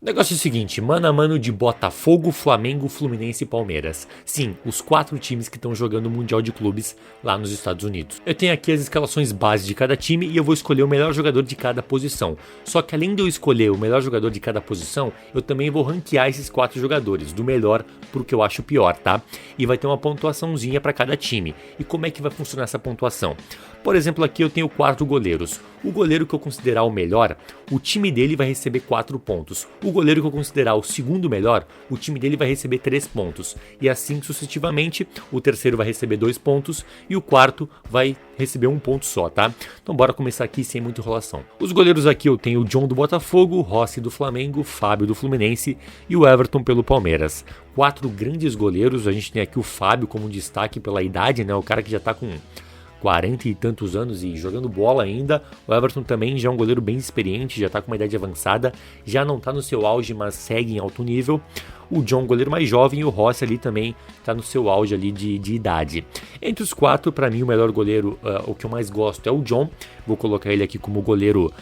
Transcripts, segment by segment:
O negócio é o seguinte, mano a mano de Botafogo, Flamengo, Fluminense e Palmeiras. Sim, os 4 times que estão jogando o Mundial de Clubes lá nos Estados Unidos. Eu tenho aqui as escalações bases de cada time e eu vou escolher o melhor jogador de cada posição. Só que além de eu escolher o melhor jogador de cada posição, eu também vou ranquear esses 4 jogadores, do melhor pro que eu acho pior, tá? E vai ter uma pontuaçãozinha para cada time. E como é que vai funcionar essa pontuação? Por exemplo, aqui eu tenho 4 goleiros. O goleiro que eu considerar o melhor, o time dele vai receber 4 pontos. O goleiro que eu considerar o segundo melhor, o time dele vai receber 3 pontos. E assim sucessivamente, o terceiro vai receber 2 pontos e o quarto vai receber 1 ponto só, tá? Então bora começar aqui sem muita enrolação. Os goleiros aqui eu tenho o John do Botafogo, Rossi do Flamengo, Fábio do Fluminense e o Everton pelo Palmeiras. 4 grandes goleiros, a gente tem aqui o Fábio como destaque pela idade, né? O cara que já tá com 40 e tantos anos e jogando bola ainda. O Everton também já é um goleiro bem experiente, já tá com uma idade avançada, já não tá no seu auge, mas segue em alto nível. O John, goleiro mais jovem, e o Rossi ali também tá no seu auge ali de idade. Entre os 4, para mim o melhor goleiro, o que eu mais gosto é o John. Vou colocar ele aqui como goleiro,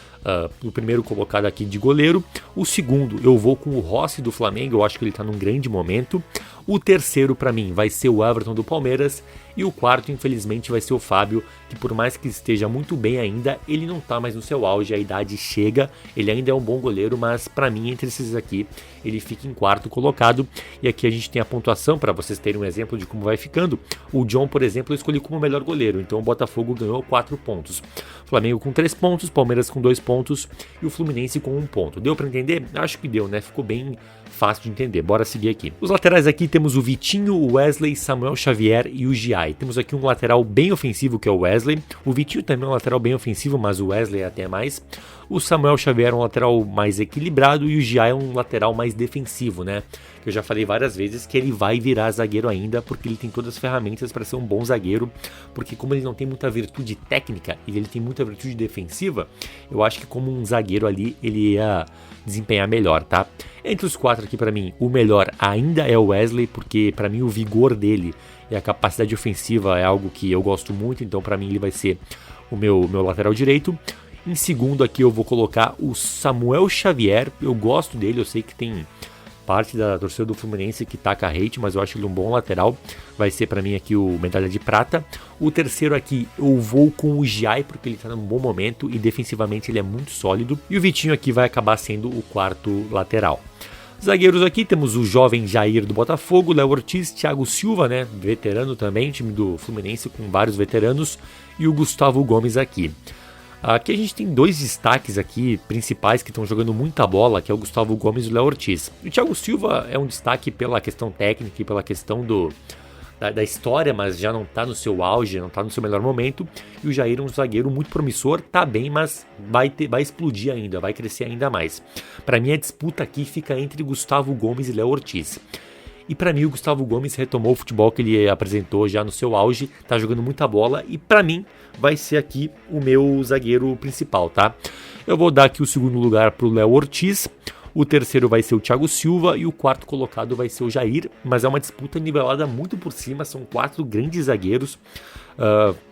o primeiro colocado aqui de goleiro. O segundo eu vou com o Rossi do Flamengo, eu acho que ele tá num grande momento. O terceiro para mim vai ser o Everton do Palmeiras. E o quarto, infelizmente, vai ser o Fábio, que por mais que esteja muito bem ainda, ele não tá mais no seu auge, a idade chega, ele ainda é um bom goleiro, mas para mim, entre esses aqui, ele fica em quarto colocado. E aqui a gente tem a pontuação, para vocês terem um exemplo de como vai ficando. O John, por exemplo, eu escolhi como melhor goleiro, então o Botafogo ganhou 4 pontos. Flamengo com 3 pontos, Palmeiras com 2 pontos e o Fluminense com 1 ponto. Deu para entender? Acho que deu, né? Ficou bem fácil de entender. Bora seguir aqui. Os laterais aqui temos o Vitinho, o Wesley, Samuel Xavier e o Giai. Temos aqui um lateral bem ofensivo que é o Wesley. O Vitinho também é um lateral bem ofensivo, mas o Wesley até mais. O Samuel Xavier é um lateral mais equilibrado e o Giai é um lateral mais defensivo, né? Eu já falei várias vezes que ele vai virar zagueiro ainda, porque ele tem todas as ferramentas para ser um bom zagueiro, porque como ele não tem muita virtude técnica e ele tem muita virtude defensiva, eu acho que como um zagueiro ali ele ia desempenhar melhor, tá? Entre os 4 aqui para mim, o melhor ainda é o Wesley, porque para mim o vigor dele e a capacidade ofensiva é algo que eu gosto muito, então para mim ele vai ser o meu lateral direito. Em segundo aqui eu vou colocar o Samuel Xavier, eu gosto dele, eu sei que tem parte da torcida do Fluminense que taca hate, mas eu acho ele um bom lateral, vai ser pra mim aqui o medalha de prata. O terceiro aqui eu vou com o Giai, porque ele tá num bom momento e defensivamente ele é muito sólido, e o Vitinho aqui vai acabar sendo o quarto lateral. Zagueiros aqui temos o jovem Jair do Botafogo, Léo Ortiz, Thiago Silva, né, veterano também, time do Fluminense com vários veteranos, e o Gustavo Gomes aqui. Aqui a gente tem 2 destaques aqui principais que estão jogando muita bola, que é o Gustavo Gomes e o Léo Ortiz. O Thiago Silva é um destaque pela questão técnica e pela questão da história, mas já não está no seu auge, não está no seu melhor momento. E o Jair é um zagueiro muito promissor, tá bem, mas vai explodir ainda, vai crescer ainda mais. Para mim a disputa aqui fica entre Gustavo Gomes e Léo Ortiz. E para mim o Gustavo Gomes retomou o futebol que ele apresentou já no seu auge, tá jogando muita bola e para mim vai ser aqui o meu zagueiro principal, tá? Eu vou dar aqui o segundo lugar pro Léo Ortiz, o terceiro vai ser o Thiago Silva e o quarto colocado vai ser o Jair, mas é uma disputa nivelada muito por cima, são 4 grandes zagueiros.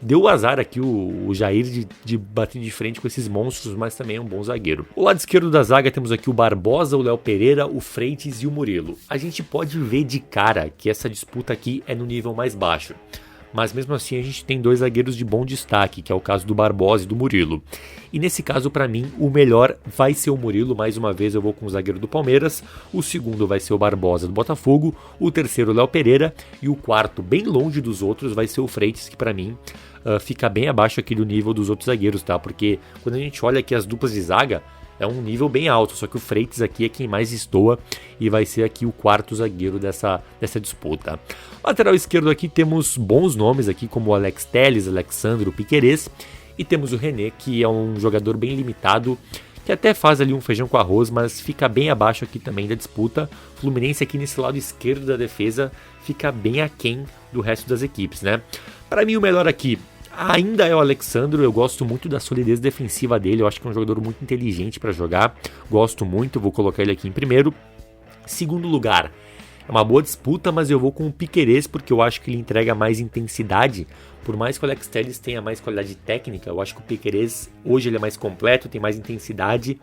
Deu azar aqui o Jair de bater de frente com esses monstros, mas também é um bom zagueiro. O lado esquerdo da zaga temos aqui o Barbosa, o Léo Pereira, o Freitas e o Murilo. A gente pode ver de cara que essa disputa aqui é no nível mais baixo, mas mesmo assim a gente tem 2 zagueiros de bom destaque, que é o caso do Barbosa e do Murilo. E nesse caso, para mim, o melhor vai ser o Murilo, mais uma vez eu vou com o zagueiro do Palmeiras, o segundo vai ser o Barbosa do Botafogo, o terceiro o Léo Pereira e o quarto, bem longe dos outros, vai ser o Freitas, que para mim fica bem abaixo aqui do nível dos outros zagueiros, tá? Porque quando a gente olha aqui as duplas de zaga, é um nível bem alto, só que o Freitas aqui é quem mais destoa e vai ser aqui o quarto zagueiro dessa disputa. Lateral esquerdo aqui temos bons nomes aqui como o Alex Telles, Alexandre, o Piquerez, e temos o René, que é um jogador bem limitado, que até faz ali um feijão com arroz, mas fica bem abaixo aqui também da disputa. O Fluminense aqui nesse lado esquerdo da defesa fica bem aquém do resto das equipes, né? Para mim o melhor aqui ainda é o Alexandre, eu gosto muito da solidez defensiva dele, eu acho que é um jogador muito inteligente para jogar, gosto muito, vou colocar ele aqui em primeiro. Segundo lugar, é uma boa disputa, mas eu vou com o Piquerez porque eu acho que ele entrega mais intensidade, Por mais que o Alex Telles tenha mais qualidade técnica, eu acho que o Piquerez hoje ele é mais completo, tem mais intensidade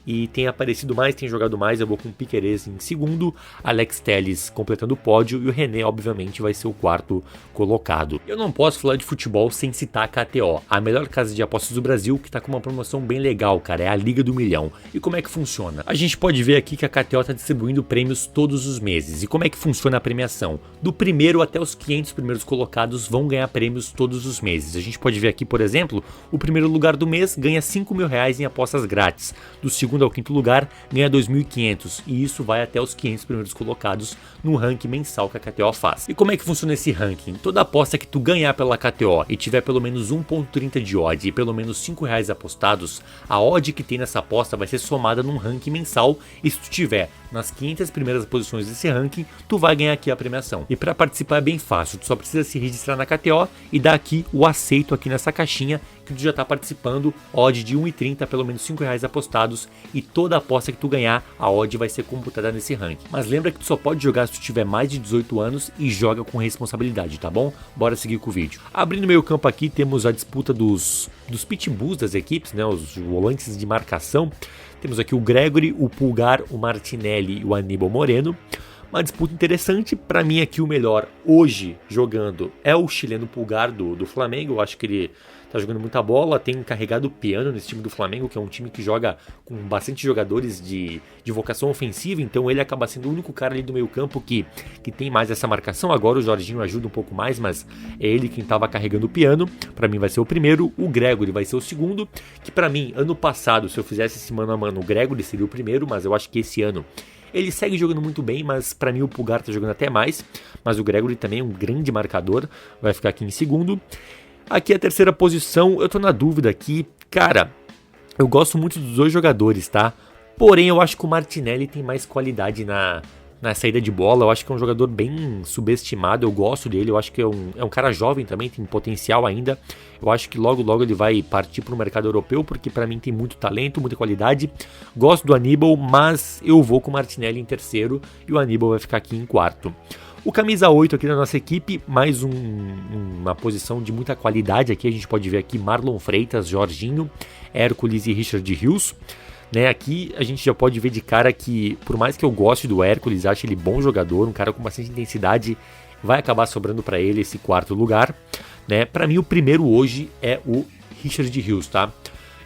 e tem aparecido mais, tem jogado mais. Eu vou com o Piquerez em segundo, Alex Telles completando o pódio e o René obviamente vai ser o quarto colocado. Eu não posso falar de futebol sem citar a KTO, a melhor casa de apostas do Brasil, que tá com uma promoção bem legal, cara, é a Liga do Milhão. E como é que funciona? A gente pode ver aqui que a KTO tá distribuindo prêmios todos os meses. E como é que funciona a premiação? Do primeiro até os 500 primeiros colocados vão ganhar prêmios todos os meses. A gente pode ver aqui, por exemplo, o primeiro lugar do mês ganha R$5.000 em apostas grátis. Do segundo ao quinto lugar ganha R$2.500 e isso vai até os 500 primeiros colocados no ranking mensal que a KTO faz. E como é que funciona esse ranking? Toda aposta que tu ganhar pela KTO e tiver pelo menos 1.30 de odd e pelo menos R$5 apostados, a odd que tem nessa aposta vai ser somada num ranking mensal e se tu tiver nas 500 primeiras posições desse ranking, tu vai ganhar aqui a premiação. E para participar é bem fácil, tu só precisa se registrar na KTO e dar aqui o aceito aqui nessa caixinha que tu já está participando, odd de 1,30, pelo menos R$5 apostados e toda aposta que tu ganhar, a odd vai ser computada nesse ranking. Mas lembra que tu só pode jogar se tu tiver mais de 18 anos e joga com responsabilidade, tá bom? Bora seguir com o vídeo. Abrindo meio campo aqui, temos a disputa dos pitbulls das equipes, né? Os volantes de marcação. Temos aqui o Gregory, o Pulgar, o Martinelli e o Aníbal Moreno. Uma disputa interessante. Para mim aqui o melhor hoje jogando é o chileno Pulgar do Flamengo. Eu acho que ele tá jogando muita bola, tem carregado o piano nesse time do Flamengo, que é um time que joga com bastante jogadores de vocação ofensiva, então ele acaba sendo o único cara ali do meio campo que tem mais essa marcação. Agora o Jorginho ajuda um pouco mais, mas é ele quem estava carregando o piano. Para mim vai ser o primeiro, o Gregory vai ser o segundo, que para mim, ano passado, se eu fizesse esse mano a mano, o Gregory seria o primeiro, mas eu acho que esse ano ele segue jogando muito bem, mas pra mim o Pulgar tá jogando até mais, mas o Gregory também é um grande marcador, vai ficar aqui em segundo. Aqui a terceira posição, eu tô na dúvida aqui, cara, eu gosto muito dos dois jogadores, tá? Porém eu acho que o Martinelli tem mais qualidade na saída de bola, eu acho que é um jogador bem subestimado, eu gosto dele, eu acho que é um cara jovem também, tem potencial ainda, eu acho que logo ele vai partir para o mercado europeu, porque para mim tem muito talento, muita qualidade, gosto do Aníbal, mas eu vou com o Martinelli em terceiro e o Aníbal vai ficar aqui em quarto. O camisa 8 aqui da nossa equipe, mais uma posição de muita qualidade aqui, a gente pode ver aqui Marlon Freitas, Jorginho, Hércules e Richard Rios. Né, aqui a gente já pode ver de cara que, por mais que eu goste do Hércules, acho ele bom jogador, um cara com bastante intensidade, vai acabar sobrando para ele esse quarto lugar. Né? Para mim o primeiro hoje é o Richard Rios, tá?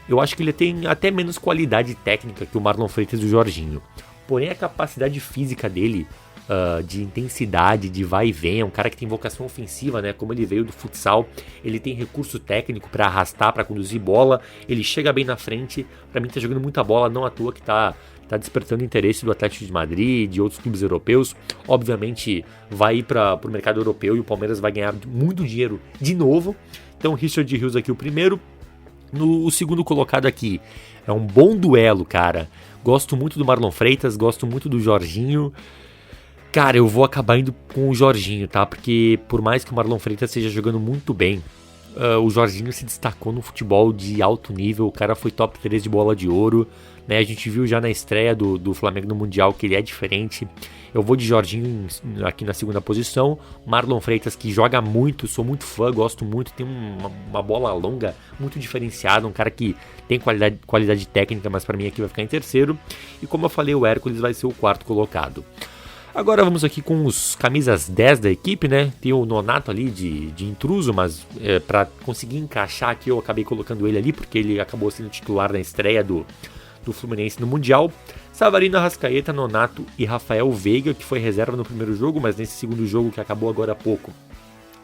Eu acho que ele tem até menos qualidade técnica que o Marlon Freitas e o Jorginho, porém a capacidade física dele, de intensidade, de vai e vem, é um cara que tem vocação ofensiva, né? Como ele veio do futsal, ele tem recurso técnico para arrastar, para conduzir bola, ele chega bem na frente, para mim tá jogando muita bola, não à toa que tá despertando interesse do Atlético de Madrid, de outros clubes europeus. Obviamente vai ir para o mercado europeu e o Palmeiras vai ganhar muito dinheiro de novo. Então Richard Rios aqui o primeiro. O segundo colocado aqui é um bom duelo, cara. Gosto muito do Marlon Freitas, gosto muito do Jorginho. Cara, eu vou acabar indo com o Jorginho, tá? Porque por mais que o Marlon Freitas esteja jogando muito bem, o Jorginho se destacou no futebol de alto nível. O cara foi top 3 de bola de ouro, né? A gente viu já na estreia do Flamengo no Mundial que ele é diferente. Eu vou de Jorginho aqui na segunda posição. Marlon Freitas, que joga muito, sou muito fã, gosto muito. Tem uma bola longa, muito diferenciada. Um cara que tem qualidade técnica, mas para mim aqui vai ficar em terceiro. E como eu falei, o Hércules vai ser o quarto colocado. Agora vamos aqui com os camisas 10 da equipe, né? Tem o Nonato ali de intruso, mas para conseguir encaixar aqui eu acabei colocando ele ali, porque ele acabou sendo titular na estreia do Fluminense no Mundial. Savarino, Arrascaeta, Nonato e Rafael Veiga, que foi reserva no primeiro jogo, mas nesse segundo jogo que acabou agora há pouco,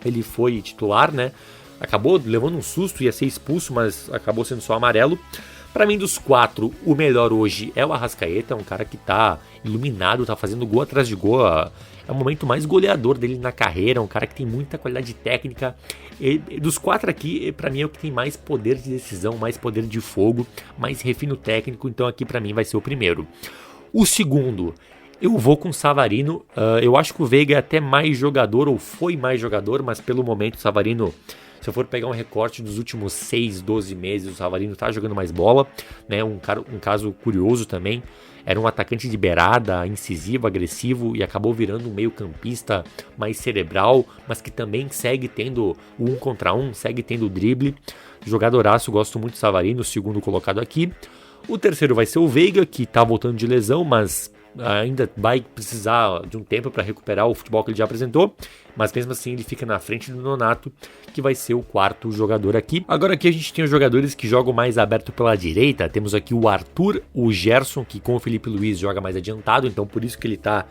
ele foi titular, né? Acabou levando um susto, ia ser expulso, mas acabou sendo só amarelo. Para mim, dos quatro, o melhor hoje é o Arrascaeta, um cara que tá iluminado, tá fazendo gol atrás de gol. É o momento mais goleador dele na carreira, um cara que tem muita qualidade técnica. E dos quatro aqui, para mim é o que tem mais poder de decisão, mais poder de fogo, mais refino técnico, então aqui para mim vai ser o primeiro. O segundo, eu vou com o Savarino. Eu acho que o Veiga é até mais jogador, ou foi mais jogador, mas pelo momento o Savarino, se eu for pegar um recorte dos últimos 6, 12 meses, o Savarino tá jogando mais bola, né? Um caso curioso também era um atacante de beirada, incisivo, agressivo e acabou virando um meio-campista mais cerebral, mas que também segue tendo o 1 contra 1, segue tendo o drible. Jogadoraço, gosto muito do Savarino, o segundo colocado aqui. O terceiro vai ser o Veiga, que tá voltando de lesão, mas ainda vai precisar de um tempo para recuperar o futebol que ele já apresentou, mas mesmo assim ele fica na frente do Nonato, que vai ser o quarto jogador aqui. Agora aqui a gente tem os jogadores que jogam mais aberto pela direita. Temos aqui o Arthur, o Gerson, que com o Felipe Luiz joga mais adiantado, então por isso que ele tá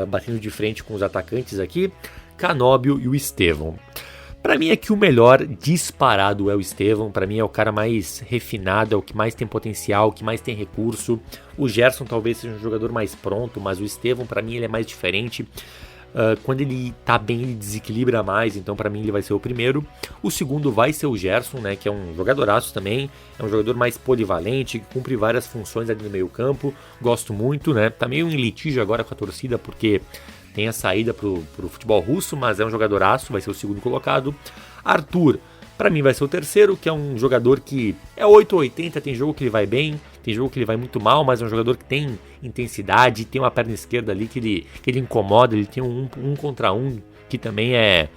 batendo de frente com os atacantes aqui, Canóbio e o Estevão. Para mim aqui o melhor disparado é o Estevão, para mim é o cara mais refinado, é o que mais tem potencial, o que mais tem recurso. O Gerson talvez seja um jogador mais pronto, mas o Estevão para mim ele é mais diferente. Quando ele tá bem ele desequilibra mais, então para mim ele vai ser o primeiro. O segundo vai ser o Gerson, né, que é um jogadoraço também, é um jogador mais polivalente, que cumpre várias funções ali no meio campo, gosto muito, né, tá meio em litígio agora com a torcida porque tem a saída pro futebol russo, mas é um jogadoraço, vai ser o segundo colocado. Arthur, pra mim vai ser o terceiro, que é um jogador que é 8 ou 80, tem jogo que ele vai bem, tem jogo que ele vai muito mal, mas é um jogador que tem intensidade, tem uma perna esquerda ali que ele incomoda, ele tem um contra um, que também é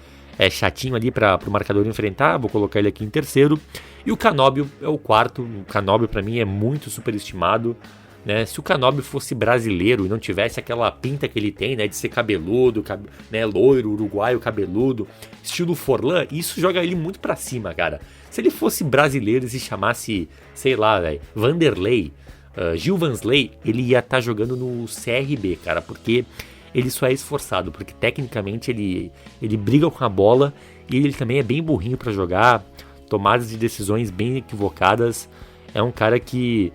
chatinho ali para o marcador enfrentar, vou colocar ele aqui em terceiro. E o Canóbio é o quarto, o Canóbio pra mim é muito superestimado. Né, se o Canóbio fosse brasileiro e não tivesse aquela pinta que ele tem, né, de ser cabeludo, né, loiro, uruguaio, cabeludo, estilo Forlan, isso joga ele muito pra cima, cara. Se ele fosse brasileiro e se chamasse, sei lá, Vanderlei, Gil Vansley, ele ia estar jogando no CRB, cara, porque ele só é esforçado, porque tecnicamente ele briga com a bola e ele também é bem burrinho pra jogar, tomadas de decisões bem equivocadas. É um cara que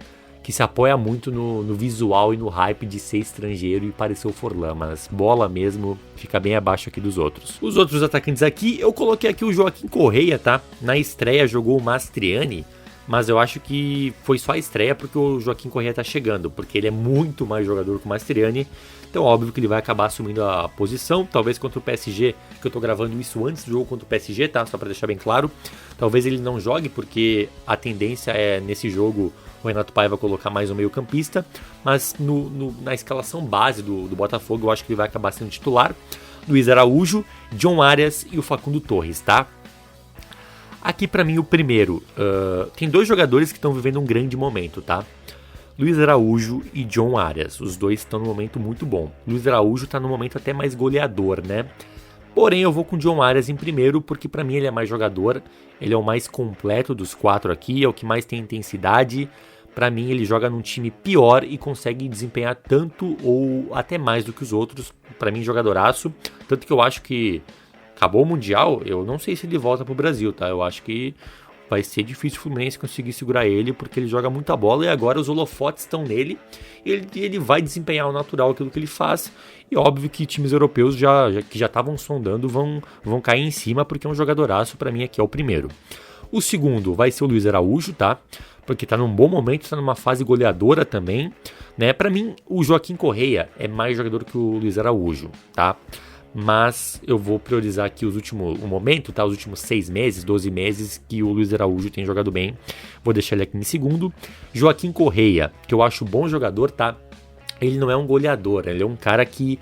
se apoia muito no visual e no hype de ser estrangeiro e parecer o Forlan, mas bola mesmo fica bem abaixo aqui dos outros. Os outros atacantes aqui, eu coloquei aqui o Joaquim Correia, tá? Na estreia jogou o Mastriani, mas eu acho que foi só a estreia porque o Joaquim Correia tá chegando, porque ele é muito mais jogador que o Mastriani, então óbvio que ele vai acabar assumindo a posição, talvez contra o PSG, que eu tô gravando isso antes do jogo contra o PSG, tá? Só pra deixar bem claro, talvez ele não jogue, porque a tendência é nesse jogo o Renato Paiva vai colocar mais um meio campista, mas na escalação base do Botafogo eu acho que ele vai acabar sendo titular. Luiz Araújo, John Arias e o Facundo Torres, tá? Aqui pra mim o primeiro, tem dois jogadores que estão vivendo um grande momento, tá? Luiz Araújo e John Arias, os dois estão num momento muito bom. Luiz Araújo tá num momento até mais goleador, né? Porém eu vou com o John Arias em primeiro porque pra mim ele é mais jogador, ele é o mais completo dos quatro aqui, é o que mais tem intensidade. Pra mim ele joga num time pior e consegue desempenhar tanto ou até mais do que os outros. Pra mim jogadoraço, tanto que eu acho que acabou o Mundial, eu não sei se ele volta pro Brasil, tá? Eu acho que vai ser difícil o Fluminense conseguir segurar ele, porque ele joga muita bola e agora os holofotes estão nele e ele vai desempenhar ao natural aquilo que ele faz. E óbvio que times europeus que já estavam sondando vão cair em cima, porque é um jogadoraço, pra mim aqui é o primeiro. O segundo vai ser o Luiz Araújo, tá? Porque tá num bom momento, tá numa fase goleadora também, né? Pra mim, o Joaquim Correia é mais jogador que o Luiz Araújo, tá? Mas eu vou priorizar aqui o momento, tá? Os últimos 6 meses, 12 meses que o Luiz Araújo tem jogado bem. Vou deixar ele aqui em segundo. Joaquim Correia, que eu acho bom jogador, tá? Ele não é um goleador, ele é um cara que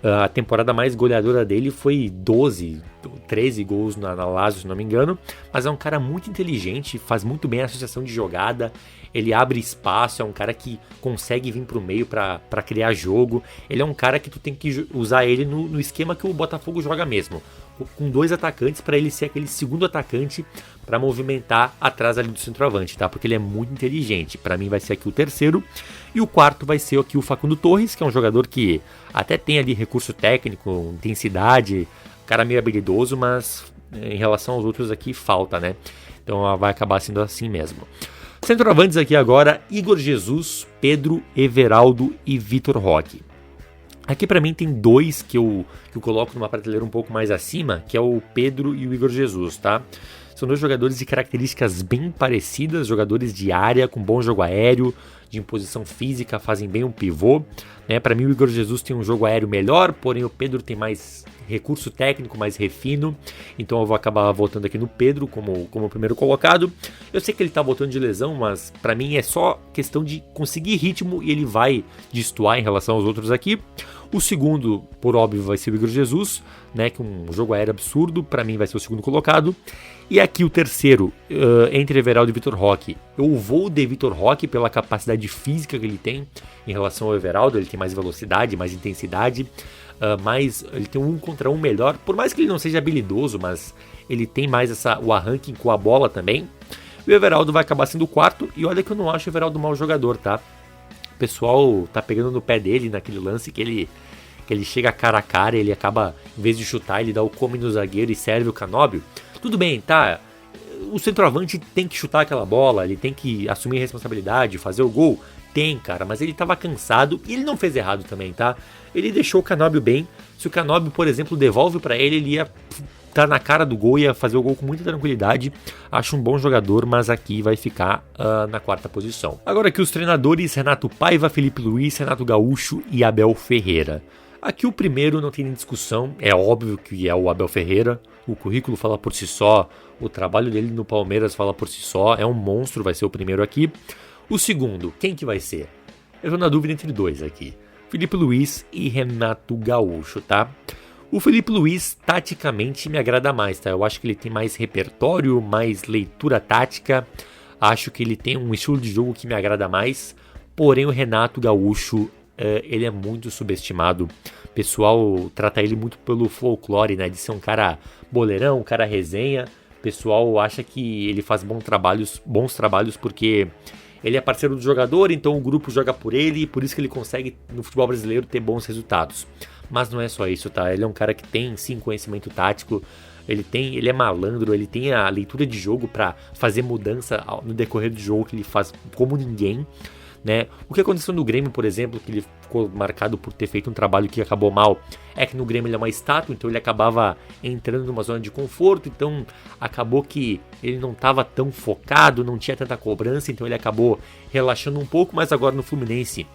a temporada mais goleadora dele foi 13 gols na Lazio, se não me engano, mas é um cara muito inteligente, faz muito bem a associação de jogada, ele abre espaço, é um cara que consegue vir pro meio para criar jogo, ele é um cara que tu tem que usar ele no esquema que o Botafogo joga mesmo, com dois atacantes para ele ser aquele segundo atacante para movimentar atrás ali do centroavante, tá? Porque ele é muito inteligente. Para mim vai ser aqui o terceiro. E o quarto vai ser aqui o Facundo Torres, que é um jogador que até tem ali recurso técnico, intensidade, cara meio habilidoso, mas em relação aos outros aqui falta, né? Então vai acabar sendo assim mesmo. Centroavantes aqui agora, Igor Jesus, Pedro, Everaldo e Vitor Roque. Aqui pra mim tem dois que eu coloco numa prateleira um pouco mais acima, que é o Pedro e o Igor Jesus, tá? São dois jogadores de características bem parecidas, jogadores de área, com bom jogo aéreo, de imposição física, fazem bem um pivô. Né? Para mim o Igor Jesus tem um jogo aéreo melhor, porém o Pedro tem mais recurso técnico, mais refino, então eu vou acabar voltando aqui no Pedro como primeiro colocado. Eu sei que ele tá voltando de lesão, mas para mim é só questão de conseguir ritmo e ele vai destoar em relação aos outros aqui. O segundo, por óbvio, vai ser o Igor Jesus, né, que é um jogo aéreo absurdo, para mim vai ser o segundo colocado. E aqui o terceiro, entre Everaldo e Vitor Roque. Eu vou de Vitor Roque pela capacidade física que ele tem em relação ao Everaldo, ele tem mais velocidade, mais intensidade, mas ele tem um contra um melhor, por mais que ele não seja habilidoso, mas ele tem mais o arranque com a bola também. E o Everaldo vai acabar sendo o quarto, e olha que eu não acho o Everaldo um mau jogador, tá? O pessoal tá pegando no pé dele naquele lance que ele chega cara a cara, ele acaba, em vez de chutar, ele dá o come no zagueiro e serve o Canóbio. Tudo bem, tá? O centroavante tem que chutar aquela bola, ele tem que assumir a responsabilidade, fazer o gol. Tem, cara, mas ele tava cansado e ele não fez errado também, tá? Ele deixou o Canóbio bem. Se o Canóbio, por exemplo, devolve pra ele, ele ia tá na cara do gol, ia fazer o gol com muita tranquilidade. Acho um bom jogador, mas aqui vai ficar na quarta posição. Agora aqui os treinadores: Renato Paiva, Felipe Luiz, Renato Gaúcho e Abel Ferreira. Aqui o primeiro não tem nem discussão, é óbvio que é o Abel Ferreira. O currículo fala por si só, o trabalho dele no Palmeiras fala por si só, é um monstro, vai ser o primeiro aqui. O segundo, quem que vai ser? Eu tô na dúvida entre dois aqui: Felipe Luiz e Renato Gaúcho, tá? O Felipe Luiz, taticamente, me agrada mais, tá? Eu acho que ele tem mais repertório, mais leitura tática. Acho que ele tem um estilo de jogo que me agrada mais. Porém, o Renato Gaúcho, ele é muito subestimado. O pessoal trata ele muito pelo folclore, né? De ser um cara boleirão, um cara resenha. O pessoal acha que ele faz bons trabalhos porque ele é parceiro do jogador, então o grupo joga por ele e por isso que ele consegue, no futebol brasileiro, ter bons resultados. Mas não é só isso, tá? Ele é um cara que tem, sim, conhecimento tático, ele é malandro, ele tem a leitura de jogo para fazer mudança no decorrer do jogo, que ele faz como ninguém, né? O que aconteceu no Grêmio, por exemplo, que ele ficou marcado por ter feito um trabalho que acabou mal, é que no Grêmio ele é uma estátua, então ele acabava entrando numa zona de conforto, então acabou que ele não estava tão focado, não tinha tanta cobrança, então ele acabou relaxando um pouco. Mas agora no Fluminense,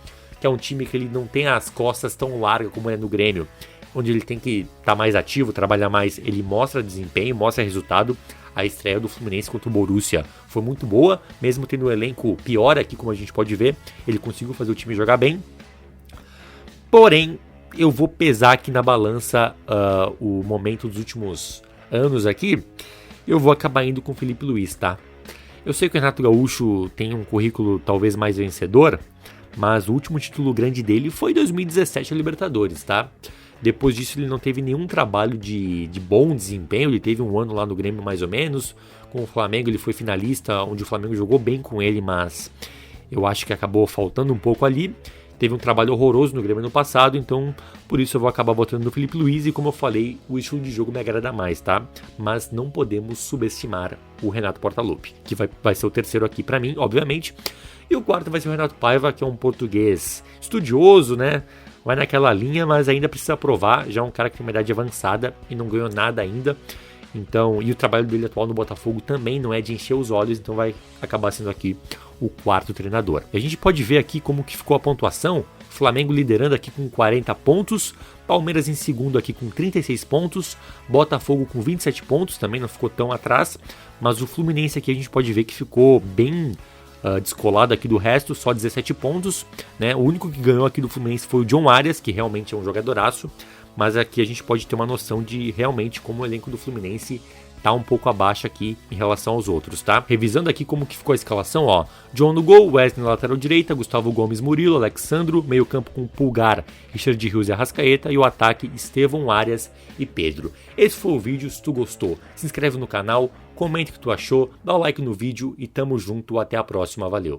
que é um time que ele não tem as costas tão largas como é no Grêmio, onde ele tem que estar mais ativo, trabalhar mais, ele mostra desempenho, mostra resultado. A estreia do Fluminense contra o Borussia foi muito boa, mesmo tendo um elenco pior aqui, como a gente pode ver, ele conseguiu fazer o time jogar bem. Porém, eu vou pesar aqui na balança o momento dos últimos anos aqui, eu vou acabar indo com o Felipe Luiz, tá? Eu sei que o Renato Gaúcho tem um currículo talvez mais vencedor, mas o último título grande dele foi em 2017 a Libertadores, tá? Depois disso ele não teve nenhum trabalho de bom desempenho, ele teve um ano lá no Grêmio mais ou menos, com o Flamengo ele foi finalista, onde o Flamengo jogou bem com ele, mas eu acho que acabou faltando um pouco ali. Teve um trabalho horroroso no Grêmio no passado, então por isso eu vou acabar votando no Felipe Luiz, e como eu falei, o estilo de jogo me agrada mais, tá? Mas não podemos subestimar o Renato Portaluppi, que vai ser o terceiro aqui pra mim, obviamente. E o quarto vai ser o Renato Paiva, que é um português estudioso, né? Vai naquela linha, mas ainda precisa provar. Já é um cara que tem uma idade avançada e não ganhou nada ainda. Então, e o trabalho dele atual no Botafogo também não é de encher os olhos, então vai acabar sendo aqui o quarto treinador. E a gente pode ver aqui como que ficou a pontuação. Flamengo liderando aqui com 40 pontos, Palmeiras em segundo aqui com 36 pontos, Botafogo com 27 pontos, também não ficou tão atrás, mas o Fluminense aqui a gente pode ver que ficou bem descolado aqui do resto, só 17 pontos, né? O único que ganhou aqui do Fluminense foi o John Arias, que realmente é um jogadoraço, mas aqui a gente pode ter uma noção de realmente como o elenco do Fluminense tá um pouco abaixo aqui em relação aos outros, tá? Revisando aqui como que ficou a escalação, ó: John no gol, Wesley na lateral direita, Gustavo Gomes, Murilo, Alexandro, meio campo com Pulgar, Richard Rios e Arrascaeta, e o ataque Estevão, Arias e Pedro. Esse foi o vídeo. Se tu gostou, se inscreve no canal, comente o que tu achou, dá o like no vídeo e tamo junto, até a próxima, valeu!